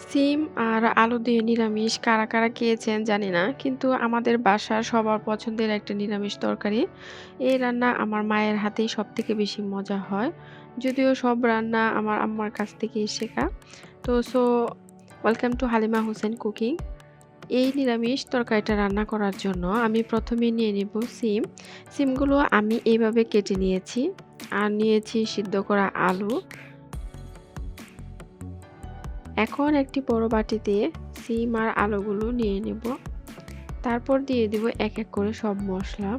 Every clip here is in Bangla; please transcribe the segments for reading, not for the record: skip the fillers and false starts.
সিম আর আলু দিয়ে নিরামিষ কারা, কারা খেয়েছেন জানি না। কিন্তু আমাদের বাসার সবার পছন্দের একটা নিরামিষ তরকারি। এই রান্না আমার মায়ের হাতেই সবথেকে বেশি মজা হয়। যদিও সব রান্না আমার আম্মার কাছ থেকেই শেখা। Welcome to Halima Hossain cooking. এই নিরামিষ তরকারিটা রান্না করার জন্য আমি ১ম এ নিয়ে নিব সিম। সিমগুলো আমি এইভাবে কেটে নিয়েছি। আর নিয়েছি সিদ্ধ করা আলু। এখন একটি বড় বাটিতে সিম আর আলুগুলো নিয়ে নেব। তারপর দিয়ে দিব এক এক করে সব মশলা।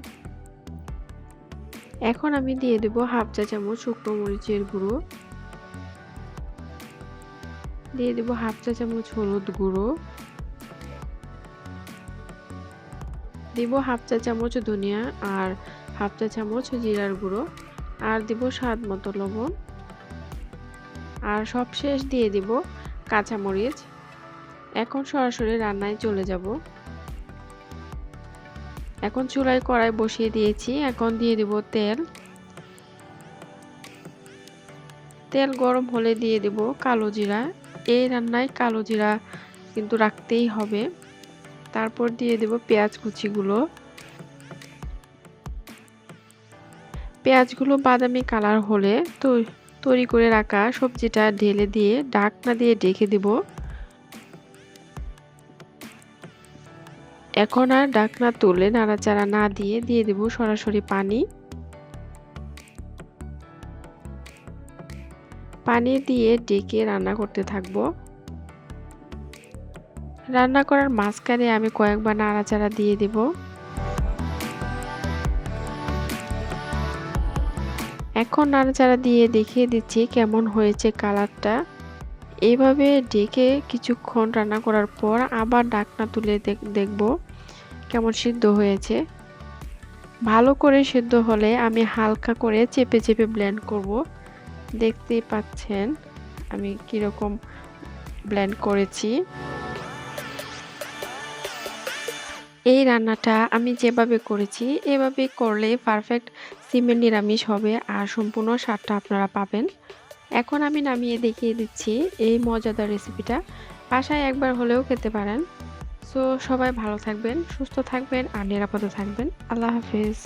এখন আমি দিয়ে দেব হাফ চা চামচ শুকনো মরিচের গুঁড়ো, দিয়ে দেব হাফ চা চামচ হলুদ গুঁড়ো, দিব হাফ চা চামচ ধনিয়া আর হাফ চা চামচ জিরার গুঁড়ো, আর দিব স্বাদ মতো লবণ, আর সবশেষ দিয়ে দিব কাঁচামরিচ। এখন সরাসরি রান্নায় চলে যাব। এখন চুলায় কড়াই বসিয়ে দিয়েছি। এখন দিয়ে দিব তেল। তেল গরম হলে দিয়ে দিব কালো জিরা। এই রান্নায় কালো জিরা কিন্তু রাখতেই হবে। তারপর দিয়ে দেব পেঁয়াজ কুচিগুলো। পেঁয়াজগুলো বাদামি কালার হলে তৈরি করে রাখা সবজিটা ঢেলে দিয়ে ঢাকনা দিয়ে ঢেকে দেব। এখন আর ঢাকনা তুলে নাড়াচাড়া না দিয়ে দেব সরাসরি পানি। পানি দিয়ে ঢেকে রান্না করতে থাকবো। রান্না করার মাঝখানে আমি কয়েকবার নাড়াচাড়া দিয়ে দেব। এখন নাড়াচাড়া দিয়ে দেখিয়ে দিচ্ছি কেমন হয়েছে কালারটা। এইভাবে ঢেকে কিছুক্ষণ রান্না করার পর আবার ঢাকনা তুলে দেখব কেমন সিদ্ধ হয়েছে। ভালো করে সিদ্ধ হলে আমি হালকা করে চেপে চেপে ব্লেন্ড করব। দেখতেই পাচ্ছেন আমি কিরকম ব্লেন্ড করেছি। এই রান্নাটা আমি যেভাবে করেছি এভাবে করলে পারফেক্ট সিমের নিরামিষ হবে আর সম্পূর্ণ স্বাদটা আপনারা পাবেন। এখন আমি নামিয়ে দেখিয়ে দিচ্ছি এই মজাদার রেসিপিটা। বাসায় একবার হলেও খেতে পারেন। সবাই ভালো থাকবেন, সুস্থ থাকবেন আর নিরাপদে থাকবেন। আল্লাহ হাফেজ।